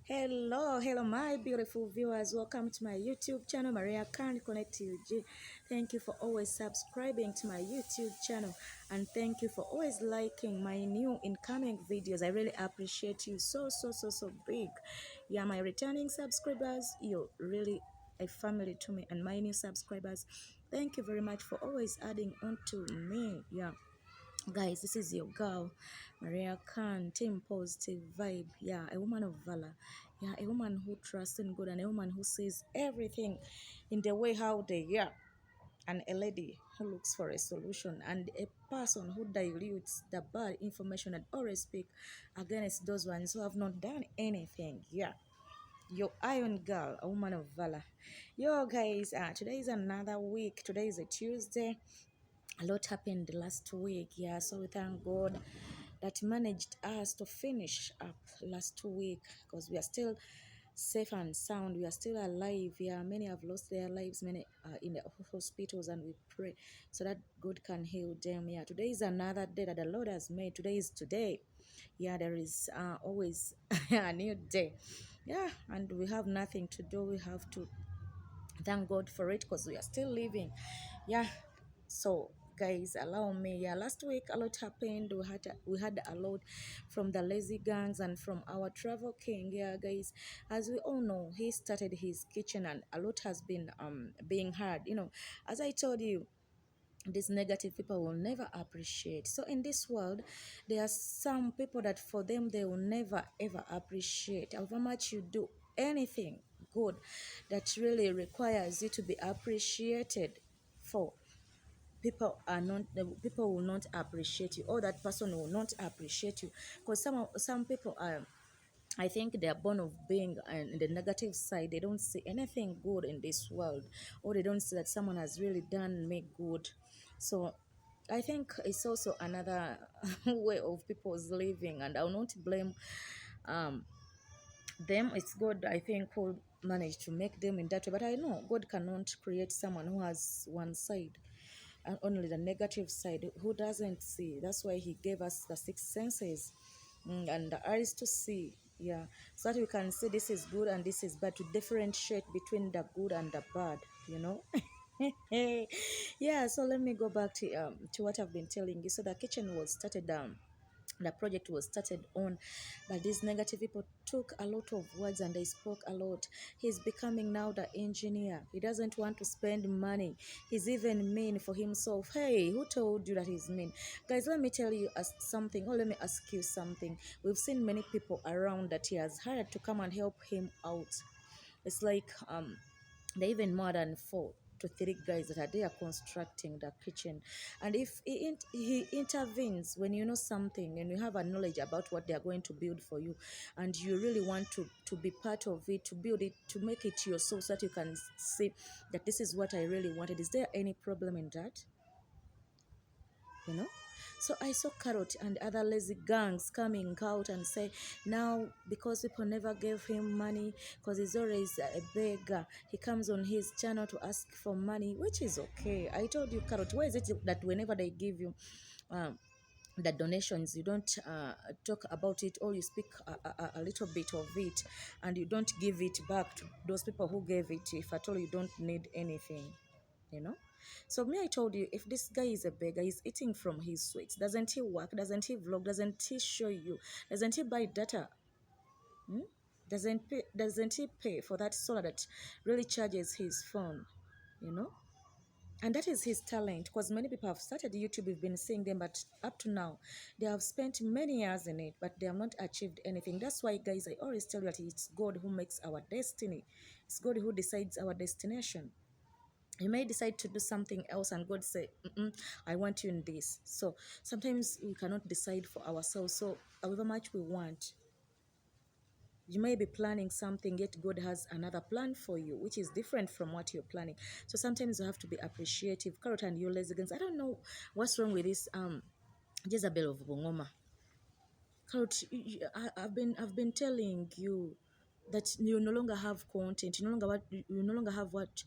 Hello, my beautiful viewers. Welcome to my YouTube channel, Maria Khan Connect to UG. Thank you for always subscribing to my YouTube channel, and thank you for always liking my new incoming videos. I really appreciate you so big. Yeah, my returning subscribers, you're really a family to me, and my new subscribers, thank you very much for always adding on to me. Yeah. Guys, this is your girl, Maria Khan, Team Positive Vibe. Yeah, a woman of valor. Yeah, a woman who trusts in God and a woman who sees everything in the way how they are. And a lady who looks for a solution and a person who dilutes the bad information and always speak against those ones who have not done anything. Yeah. Your iron girl, a woman of valor. Yo, guys, today is another week. Today is a Tuesday. A lot happened last week. Yeah, so we thank God that managed us to finish up last week because we are still safe and sound. We are still alive. Yeah, many have lost their lives, many are in the hospitals, and we pray so that God can heal them. Yeah, today is another day that the Lord has made. Today is today. Yeah, there is always a new day. Yeah, and we have nothing to do. We have to thank God for it because we are still living. Yeah, so guys, allow me. Yeah, last week a lot happened. We had a lot from the lazy gangs and from our travel king. Yeah, guys, as we all know, he started his kitchen and a lot has been being heard. As I told you, these negative people will never appreciate. So in this world, there are some people that for them they will never ever appreciate. However much you do anything good that really requires you to be appreciated for, people will not appreciate you, or that person will not appreciate you, because some people are, I think they are born of being in the negative side. They don't see anything good in this world, or they don't see that someone has really done me good. So I think it's also another way of people's living, and I'll not blame um them. It's God, I think, who managed to make them in that way. But I know God cannot create someone who has one side and only the negative side, who doesn't see. That's why he gave us the six senses, and the eyes to see. Yeah, so that we can see this is good and this is bad, to differentiate between the good and the bad, you know. Yeah, so let me go back to what I've been telling you. So the kitchen was started the project was started on, but these negative people took a lot of words and they spoke a lot. He's becoming now the engineer. He doesn't want to spend money. He's even mean for himself. Hey, who told you that he's mean? Guys, let me tell you something, or let me ask you something. We've seen many people around that he has hired to come and help him out. It's like they even more than 4 to 3 guys that are there constructing the kitchen. And if he intervenes when you know something and you have a knowledge about what they are going to build for you, and you really want to be part of it, to build it, to make it your soul, so that you can see that this is what I really wanted, is there any problem in that? you know so I saw Carrot and other lazy gangs coming out and say, now because people never gave him money, because he's always a beggar, he comes on his channel to ask for money, which is okay. I told you, Carrot, why is it that whenever they give you the donations, you don't talk about it, or you speak a little bit of it and you don't give it back to those people who gave it, if at all you don't need anything, you know? So me, I told you, if this guy is a beggar, he's eating from his sweets. Doesn't he work? Doesn't he vlog? Doesn't he show you? Doesn't he buy data? Hmm? Doesn't he pay for that solar that really charges his phone? You know? And that is his talent, because many people have started YouTube, we've been seeing them, but up to now, they have spent many years in it, but they have not achieved anything. That's why, guys, I always tell you that it's God who makes our destiny. It's God who decides our destination. You may decide to do something else and God say, I want you in this. So sometimes we cannot decide for ourselves. So however much we want, you may be planning something, yet God has another plan for you, which is different from what you're planning. So sometimes you have to be appreciative. Carrot and you lazy guns, I don't know what's wrong with this Jezebel of Bongoma. Carrot, I've been telling you that you no longer have content. You no longer have what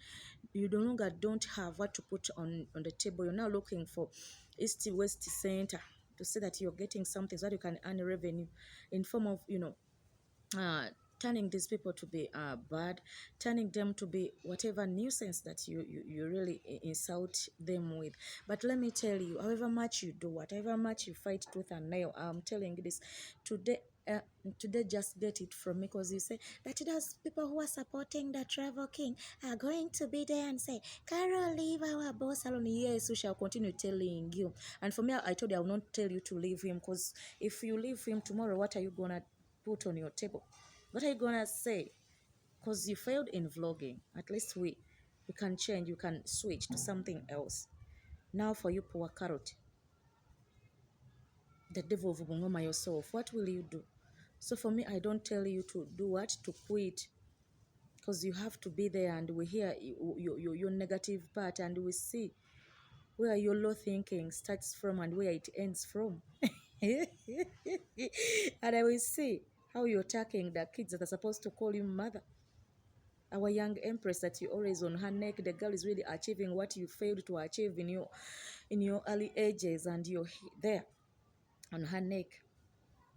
you no longer don't have what to put on the table. You're now looking for east, west, center, to say that you're getting something so that you can earn revenue in form of uh turning these people to be bad, turning them to be whatever nuisance that you really insult them with. But let me tell you, however much you do, whatever much you fight tooth and nail, I'm telling you this today. Uh, Today, just get it from me, because you say that those people who are supporting the travel king are going to be there and say, Carol, leave our boss alone. Yes, we shall continue telling you. And for me, I told you I will not tell you to leave him, because if you leave him tomorrow, what are you going to put on your table? What are you going to say? Because you failed in vlogging. At least we can change, you can switch to something else. Now for you, poor carrot, the devil of Bungoma yourself, what will you do? So for me, I don't tell you to do what? To quit. Because you have to be there, and we hear your negative part, and we see where your low thinking starts from and where it ends from. And I will see how you're attacking the kids that are supposed to call you mother. Our young Empress that you always on her neck, the girl is really achieving what you failed to achieve in your early ages, and you're there on her neck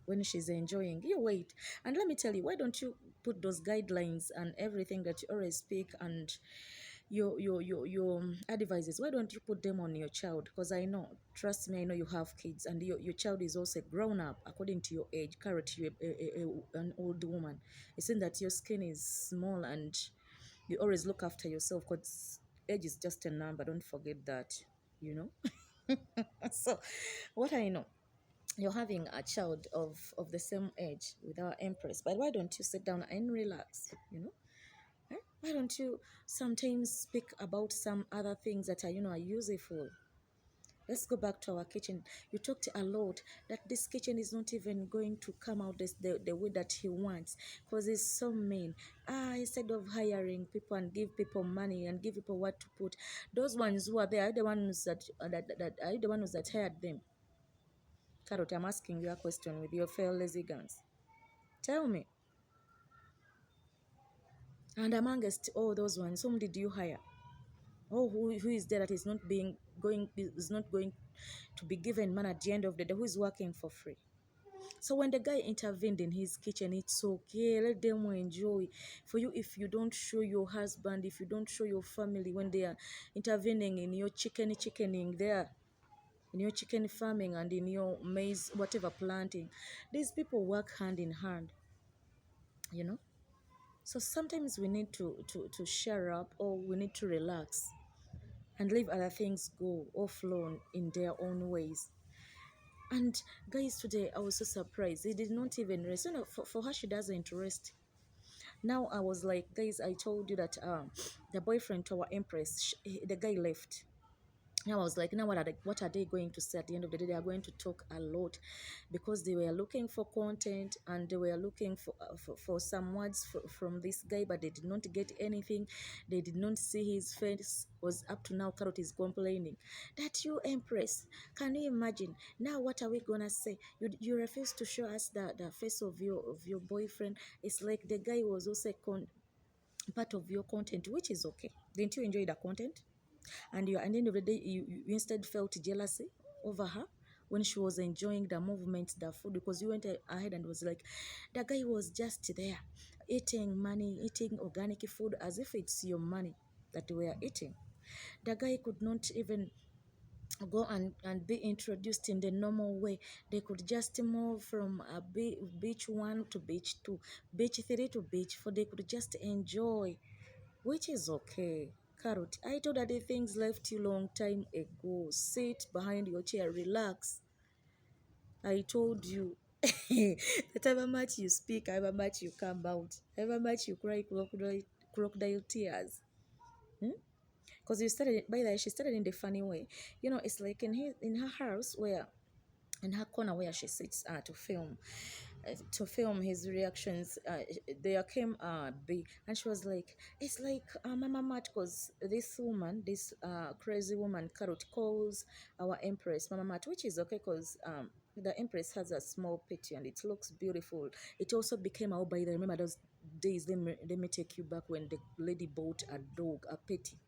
when she's enjoying. You wait. And let me tell you, why don't you put those guidelines and everything that you always speak, and your advices, why don't you put them on your child? Because I know, trust me, I know you have kids, and your child is also grown up according to your age. Carrot, you're an old woman. It's in that your skin is small, and you always look after yourself, because age is just a number. Don't forget that, you know. So what I know, you're having a child of the same age with our Empress, but why don't you sit down and relax, you know? Eh? Why don't you sometimes speak about some other things that are, are useful? Let's go back to our kitchen. You talked a lot that this kitchen is not even going to come out the way that he wants, because he's so mean. Instead of hiring people and give people money and give people what to put, those ones who are there are the ones that are the ones that hired them. Carrot, I'm asking you a question with your fair lazy guns. Tell me. And amongst all those ones, whom did you hire? Oh, who is there that is not going to be given money at the end of the day? Who is working for free? So when the guy intervened in his kitchen, it's okay. Let them enjoy. For you, if you don't show your husband, if you don't show your family when they are intervening in your chickening there, in your chicken farming and in your maize, whatever planting, these people work hand in hand, you know. So sometimes we need to share up, or we need to relax and leave other things go or flow in their own ways. And guys, today I was so surprised. He did not even rest. For her, she doesn't rest. Now I was like, guys, I told you that the boyfriend to our Empress, the guy left. Now I was like, now what are they going to say at the end of the day? They are going to talk a lot, because they were looking for content, and they were looking for some words from this guy, but they did not get anything. They did not see his face. Was up to now, Carrot is complaining that you Empress, can you imagine? Now what are we gonna say? You refuse to show us the face of your boyfriend. It's like the guy was also part of your content, which is okay. Didn't you enjoy the content? And you, at the end of the day, you instead felt jealousy over her when she was enjoying the movement, the food, because you went ahead and was like, the guy was just there eating money, eating organic food as if it's your money that we are eating. The guy could not even go and be introduced in the normal way. They could just move from beach 1 to beach 2, beach 3 to beach 4. They could just enjoy, which is okay. Carrot, I told her the things left you long time ago. Sit behind your chair, relax. I told you that however much you speak, however much you come out, however much you cry crocodile tears. Because you started, by the way, she started in the funny way. It's like in her house, where in her corner where she sits to film his reactions. There came B, and she was like, it's like Mama Mat, because this crazy woman Carrot calls our Empress Mama Mat, which is okay, because the Empress has a small petty and it looks beautiful. It also became out, by the, remember those days, let me take you back when the lady bought a dog, a petty.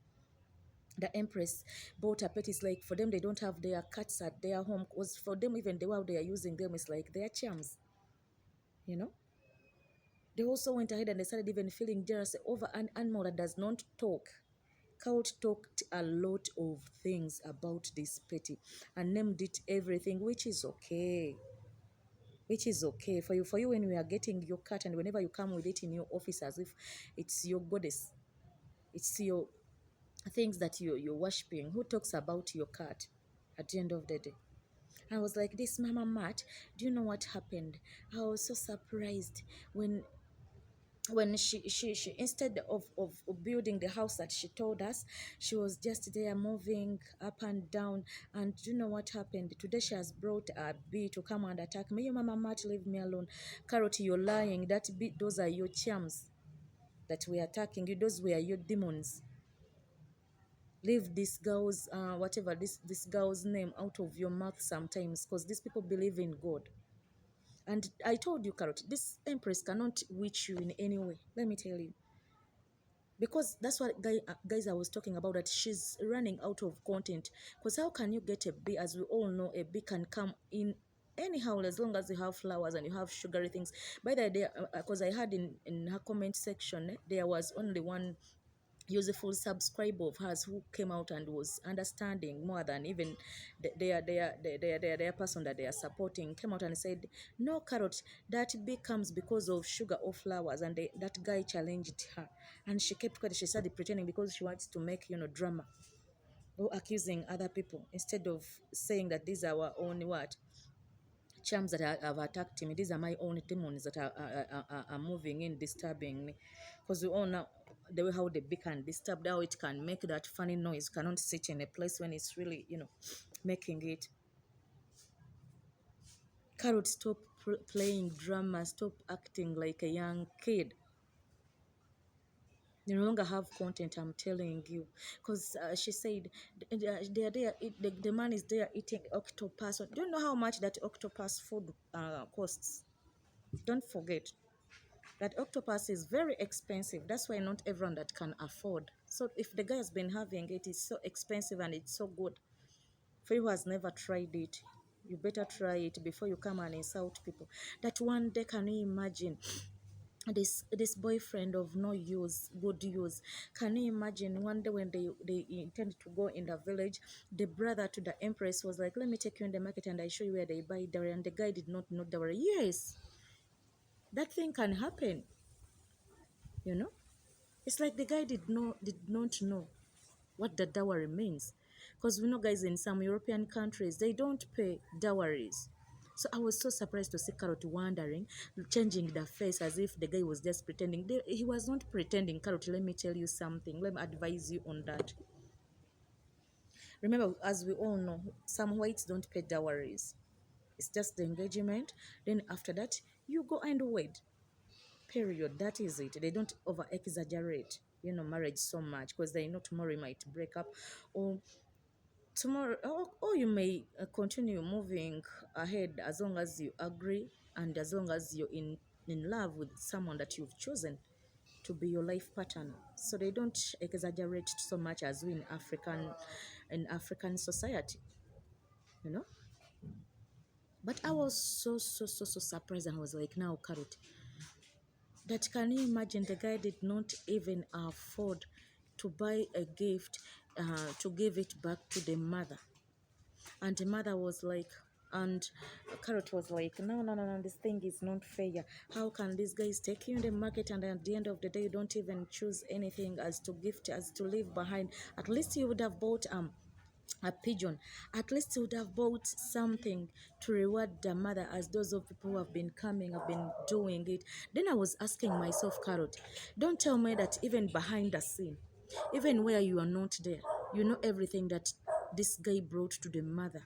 The Empress bought a pet. It's like, for them, they don't have their cats at their home, because for them, even the way they are using them is like their charms, you know. They also went ahead and they started even feeling jealous over an animal that does not talk. Carol talked a lot of things about this petty and named it everything, which is okay. Which is okay for you when we are getting your cat and whenever you come with it in your office as if it's your goddess, it's your things that you're worshiping. Who talks about your cat at the end of the day? I was like, this Mama Matt, do you know what happened? I was so surprised when she instead of building the house that she told us, she was just there moving up and down. And do you know what happened? Today she has brought a bee to come and attack me. You Mama Matt, leave me alone. Carrot, you're lying. That bee, those are your charms that were attacking you. Those were your demons. Leave this girl's whatever this girl's name out of your mouth sometimes, because these people believe in God. And I told you, Carrot, this Empress cannot witch you in any way. Let me tell you. Because that's what guys I was talking about, that she's running out of content. Because how can you get a bee? As we all know, a bee can come in anyhow as long as you have flowers and you have sugary things. By the way, because I heard in her comment section, there was only one useful subscriber of hers who came out and was understanding more than even their person that they are supporting, came out and said, no, Carrot, that becomes because of sugar or flowers. And that guy challenged her and she kept quiet. She started pretending because she wants to make drama or accusing other people instead of saying that these are our own what charms that have attacked me. These are my own demons that are moving in, disturbing me. Because we all know the way how the bee can disturb, how it can make that funny noise. Cannot sit in a place when it's really, making it. Carrot, stop playing drama. Stop acting like a young kid. You no longer have content, I'm telling you. Because she said they are there, the man is there eating octopus. Do you know how much that octopus food costs? Don't forget that octopus is very expensive. That's why not everyone that can afford. So if the guy has been having it, it's so expensive and it's so good. For you who has never tried it, you better try it before you come and insult people. That one day, can you imagine this boyfriend of no use, good use? Can you imagine one day when they intended to go in the village, the brother to the Empress was like, let me take you in the market and I show you where they buy dowry, and the guy did not know dowry. Yes, that thing can happen, you know. It's like the guy did not know what the dowry means. Because we know, guys, in some European countries, they don't pay dowries. So I was so surprised to see Carrot wondering, changing the face as if the guy was just pretending. He was not pretending. Carrot, let me tell you something. Let me advise you on that. Remember, as we all know, some whites don't pay dowries. It's just the engagement. Then after that, you go and wed. Period. That is it. They don't over exaggerate, marriage so much, because they know tomorrow you might break up, or tomorrow, or you may continue moving ahead as long as you agree and as long as you're in love with someone that you've chosen to be your life partner. So they don't exaggerate so much as we in African society, you know. But I was so surprised, and I was like, now, Carrot, that can you imagine the guy did not even afford to buy a gift to give it back to the mother. And the mother was like, and Carrot was like, no, this thing is not fair. How can these guys take you in the market and at the end of the day you don't even choose anything as to gift, as to leave behind? At least you would have bought a pigeon. At least you would have bought something to reward the mother, as those of people who have been coming have been doing it. Then I was asking myself, Carrot, don't tell me that even behind the scene, even where you are not there, you know everything that this guy brought to the mother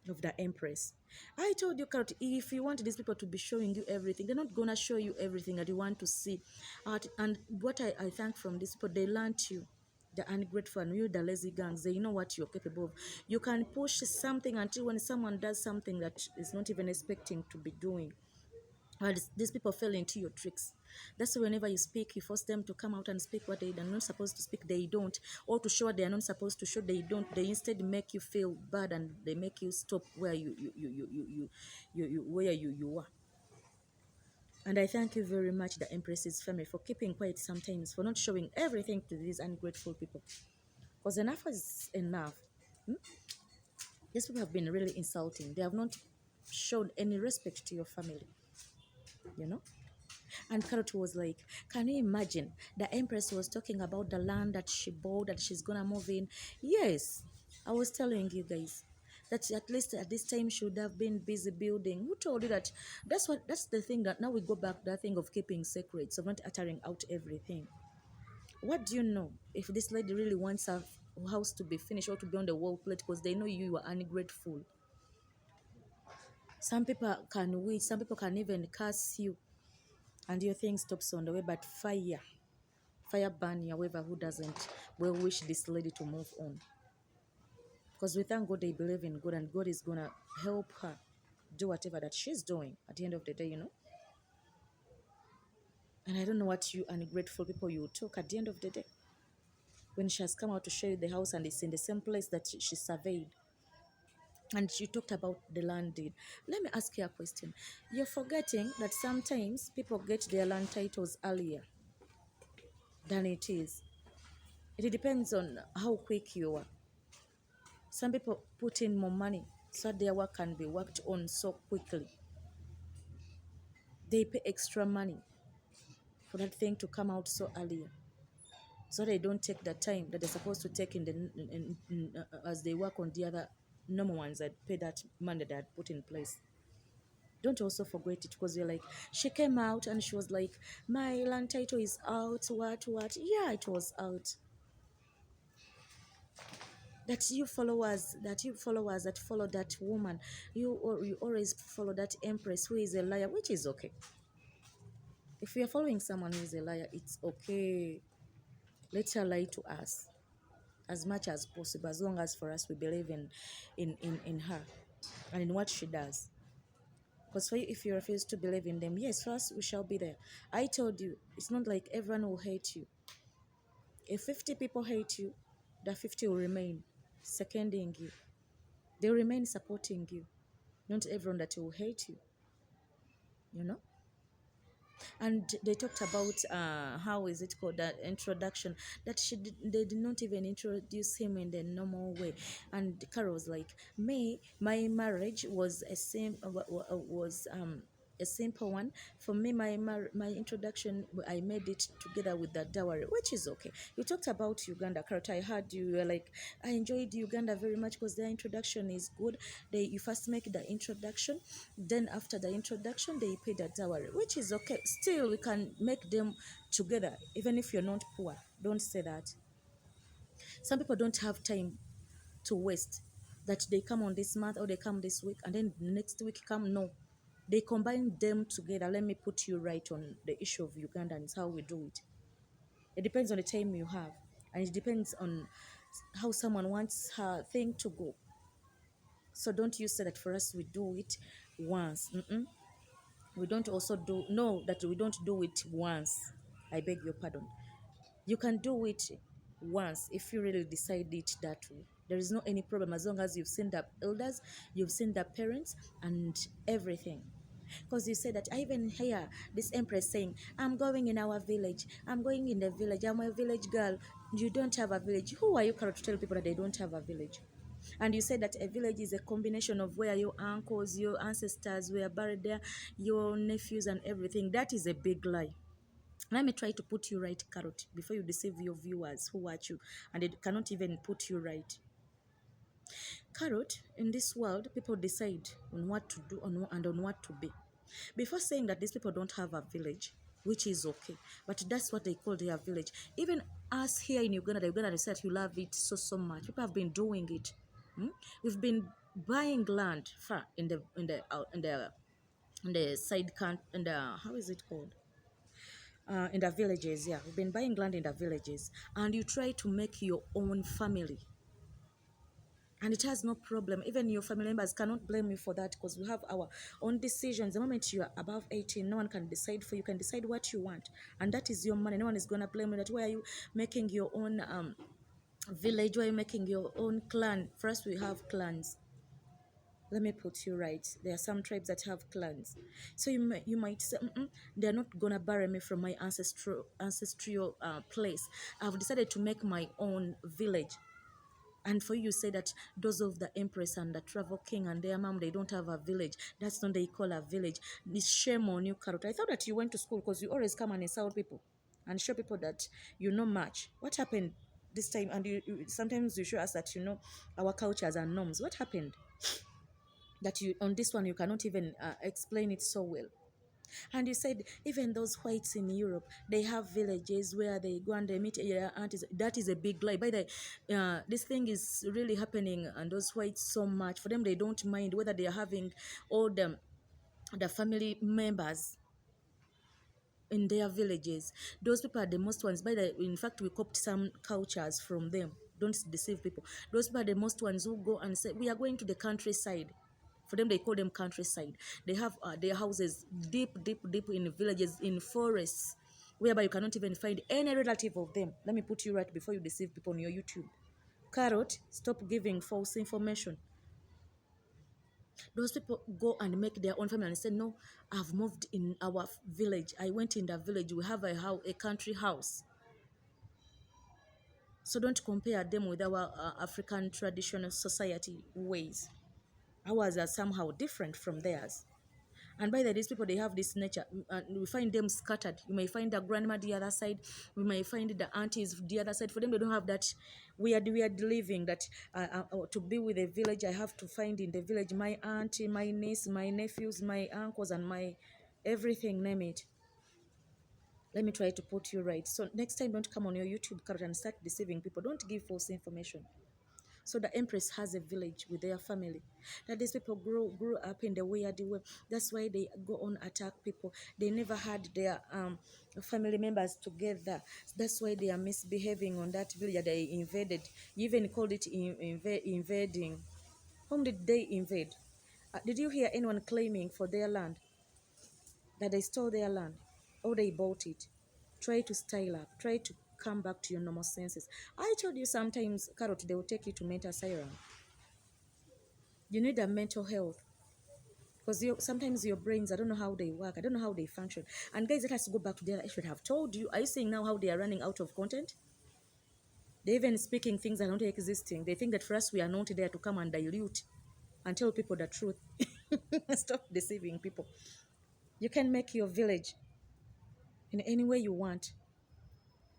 of the Empress. I told you, Carrot, if you want these people to be showing you everything, they're not gonna show you everything that you want to see. And what I thank from these people, they learned you, the ungrateful, and you, the lazy gangs. They know what you're capable of. You can push something until when someone does something that is not even expecting to be doing. But these people fell into your tricks. That's why whenever you speak, you force them to come out and speak what they are not supposed to speak, they don't. Or to show what they are not supposed to show, they don't. They instead make you feel bad and they make you stop where you were. And I thank you very much, the Empress's family, for keeping quiet sometimes, for not showing everything to these ungrateful people. Because enough is enough. Hmm? These people have been really insulting. They have not shown any respect to your family, you know? And Carrot was like, can you imagine? The Empress was talking about the land that she bought, that she's gonna move in. Yes, I was telling you guys that at least at this time she would have been busy building. Who told you that? That's the thing that now we go back to that thing of keeping secrets, of not uttering out everything. What do you know if this lady really wants her house to be finished or to be on the wall plate because they know you are ungrateful? Some people can wait, some people can even curse you and your thing stops on the way, but fire burn however who doesn't well wish this lady to move on, because we thank God they believe in God and God is gonna help her do whatever that she's doing at the end of the day, you know. And I don't know what you ungrateful people you took at the end of the day when she has come out to show you the house and it's in the same place that she surveyed, and she talked about the land deed. Let me ask you a question. You're forgetting that sometimes people get their land titles earlier than it is. It depends on how quick you are. Some people put in more money so their work can be worked on so quickly. They pay extra money for that thing to come out so earlier, so they don't take the time that they're supposed to take as they work on the other normal ones that pay that money that they had put in place. Don't also forget it, because you're like, she came out and she was like, my land title is out, what? Yeah, it was out. That you followers that follow that woman, you always follow that Empress who is a liar, which is okay. If we are following someone who is a liar, it's okay. Let her lie to us as much as possible, as long as for us we believe in her and in what she does. Because for you, if you refuse to believe in them, yes, for us we shall be there. I told you, it's not like everyone will hate you. If 50 people hate you, the 50 will remain seconding you. They will remain supporting you. Not everyone that will hate you, you know. And they talked about how is it called, that introduction, that they did not even introduce him in the normal way. And Carol was like, me, my marriage was a simple one. For me, my introduction, I made it together with the dowry, which is okay. You talked about Uganda, Carol. I heard you were like, I enjoyed Uganda very much because their introduction is good. You first make the introduction, then after the introduction, they pay the dowry, which is okay. Still, we can make them together, even if you're not poor. Don't say that. Some people don't have time to waste, that they come on this month or they come this week and then next week come. No, they combine them together. Let me put you right on the issue of Uganda and how we do it. It depends on the time you have, and it depends on how someone wants her thing to go. So don't you say that for us we do it once. We don't also do, no, that we don't do it once. I beg your pardon. You can do it once if you really decide it that way. There is no any problem, as long as you've seen the elders, you've seen the parents and everything. Because you say that, I even hear this Empress saying, I'm going in our village, I'm going in the village, I'm a village girl. You don't have a village. Who are you to tell people that they don't have a village? And you said that a village is a combination of where your uncles, your ancestors were buried there, your nephews and everything. That is a big lie. Let me try to put you right, Carrot, before you deceive your viewers who watch you and they cannot even put you right. Carrot, in this world, people decide on what to do and on what to be. Before saying that these people don't have a village, which is okay, but that's what they call their village. Even us here in Uganda, the Uganda said you love it so much. People have been doing it. We've been buying land far in the side count, in the, how is it called, in the villages. Yeah, we've been buying land in the villages, and you try to make your own family, and it has no problem. Even your family members cannot blame you for that, because we have our own decisions. The moment you are above 18, no one can decide for you. You can decide what you want, and that is your money. No one is going to blame you that, why are you making your own village, why are you making your own clan? For us, we have clans. Let me put you right. There are some tribes that have clans. So you might say, they're not gonna bury me from my ancestral place. I've decided to make my own village. And for you say that those of the Empress and the Travel King and their mom, they don't have a village. That's not they call a village. It's shame on you, Carrot. I thought that you went to school because you always come and insult people and show people that you know much. What happened this time? And sometimes you show us that you know our cultures and norms. What happened that you on this one you cannot even explain it so well? And you said even those whites in Europe, they have villages where they go and they meet their aunties. That is a big lie. By the this thing is really happening, and those whites so much. For them, they don't mind whether they are having all the family members in their villages. Those people are the most ones. In fact, we copied some cultures from them. Don't deceive people. Those people are the most ones who go and say, we are going to the countryside. For them, they call them countryside. They have their houses deep, deep, deep in villages, in forests, whereby you cannot even find any relative of them. Let me put you right before you deceive people on your YouTube. Carrot, stop giving false information. Those people go and make their own family and say, no, I've moved in our village. I went in the village. We have a country house. So don't compare them with our African traditional society ways. Ours are somehow different from theirs. And by the way, these people, they have this nature. And we find them scattered. You may find the grandma the other side. We may find the aunties the other side. For them, they don't have that weird living that to be with a village, I have to find in the village my auntie, my niece, my nephews, my uncles, and my everything, name it. Let me try to put you right. So next time, don't come on your YouTube account and start deceiving people. Don't give false information. So the Empress has a village with their family. That these people grew up in the weird way. That's why they go on attack people. They never had their family members together. That's why they are misbehaving on that village that they invaded. You even called it invading. Whom did they invade? Did you hear anyone claiming for their land? That they stole their land or they bought it? Try to style up. Try to come back to your normal senses. I told you sometimes, Carrot, they will take you to mental asylum. You need a mental health because sometimes your brains, I don't know how they work, I don't know how they function. And guys, let us go back to there. I should have told you. Are you seeing now how they are running out of content? They're even speaking things that are not existing. They think that for us, we are not there to come and dilute and tell people the truth. Stop deceiving people. You can make your village in any way you want,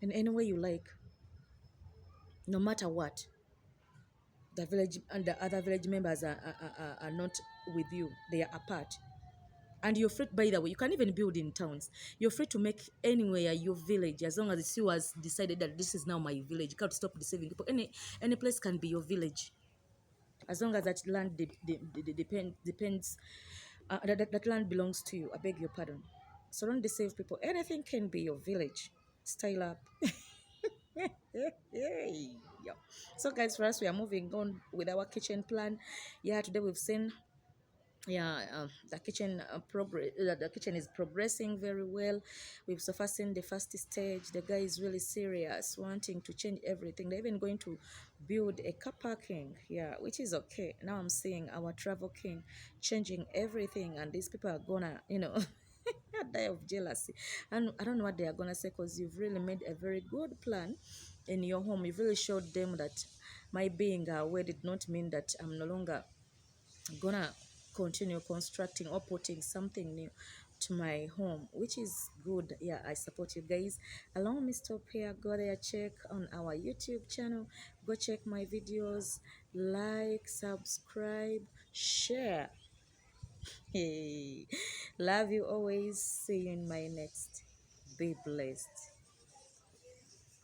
in any way you like, no matter what. The village and the other village members are not with you. They are apart. And you're free, by the way, you can even build in towns. You're free to make anywhere your village, as long as it's you has decided that this is now my village. You can't stop deceiving people. Any place can be your village, as long as that land depends. That land belongs to you. I beg your pardon. So don't deceive people. Anything can be your village. Style up. Yeah. So guys, for us, we are moving on with our kitchen plan. Yeah, today we've seen the kitchen the kitchen is progressing very well. We've so far seen the first stage. The guy is really serious, wanting to change everything. They're even going to build a car parking, yeah, which is okay. Now I'm seeing our travel king changing everything, and these people are gonna die of jealousy. And I don't know what they are gonna say, because you've really made a very good plan in your home. You've really showed them that my being aware did not mean that I'm no longer gonna continue constructing or putting something new to my home, which is good. Yeah, I support you guys. Allow me stop here. Go there, check on our YouTube channel. Go check my videos. Like, subscribe, share. Hey, love you always. See you in my next. Be blessed.